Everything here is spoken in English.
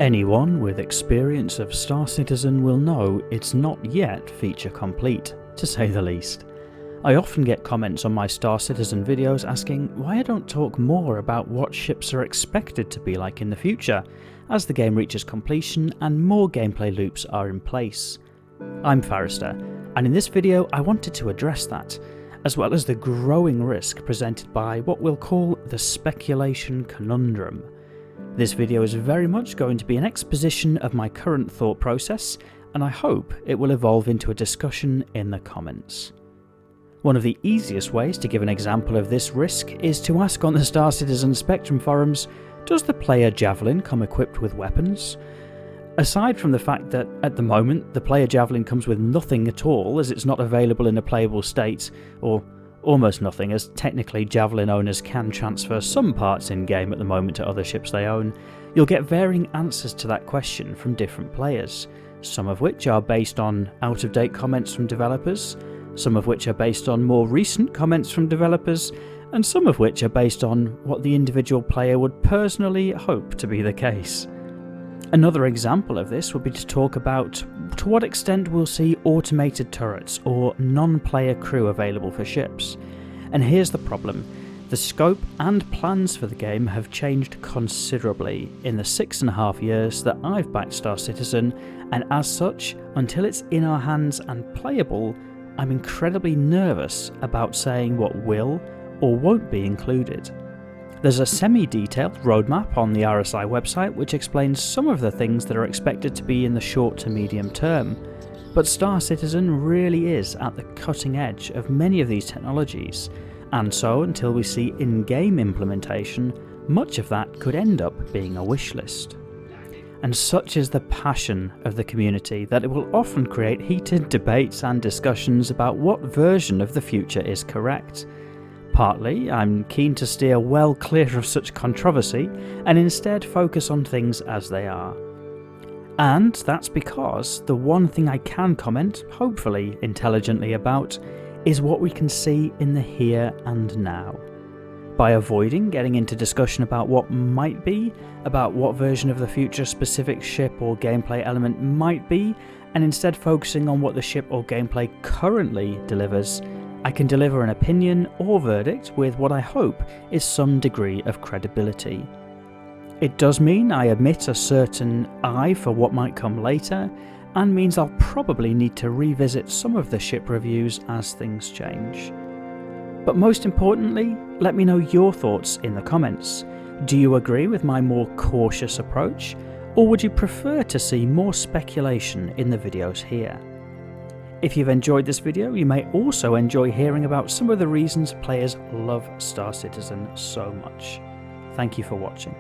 Anyone with experience of Star Citizen will know it's not yet feature complete, to say the least. I often get comments on my Star Citizen videos asking why I don't talk more about what ships are expected to be like in the future, as the game reaches completion and more gameplay loops are in place. I'm Forrester, and in this video I wanted to address that, as well as the growing risk presented by what we'll call the Speculation Conundrum. This video is very much going to be an exposition of my current thought process, and I hope it will evolve into a discussion in the comments. One of the easiest ways to give an example of this risk is to ask on the Star Citizen Spectrum forums, does the player Javelin come equipped with weapons? Aside from the fact that, at the moment, the player Javelin comes with nothing at all as it's not available in a playable state, or almost nothing, as technically Javelin owners can transfer some parts in-game at the moment to other ships they own, you'll get varying answers to that question from different players, some of which are based on out-of-date comments from developers, some of which are based on more recent comments from developers, and some of which are based on what the individual player would personally hope to be the case. Another example of this would be to talk about to what extent we'll see automated turrets or non-player crew available for ships. And here's the problem. The scope and plans for the game have changed considerably in the 6.5 years that I've backed Star Citizen, and as such, until it's in our hands and playable, I'm incredibly nervous about saying what will or won't be included. There's a semi-detailed roadmap on the RSI website which explains some of the things that are expected to be in the short to medium term, but Star Citizen really is at the cutting edge of many of these technologies, and so until we see in-game implementation, much of that could end up being a wish list. And such is the passion of the community that it will often create heated debates and discussions about what version of the future is correct. Partly, I'm keen to steer well clear of such controversy and instead focus on things as they are. And that's because the one thing I can comment, hopefully intelligently about, is what we can see in the here and now. By avoiding getting into discussion about what might be, about what version of the future specific ship or gameplay element might be, and instead focusing on what the ship or gameplay currently delivers, I can deliver an opinion or verdict with what I hope is some degree of credibility. It does mean I admit a certain eye for what might come later, and means I'll probably need to revisit some of the ship reviews as things change. But most importantly, let me know your thoughts in the comments. Do you agree with my more cautious approach, or would you prefer to see more speculation in the videos here? If you've enjoyed this video, you may also enjoy hearing about some of the reasons players love Star Citizen so much. Thank you for watching.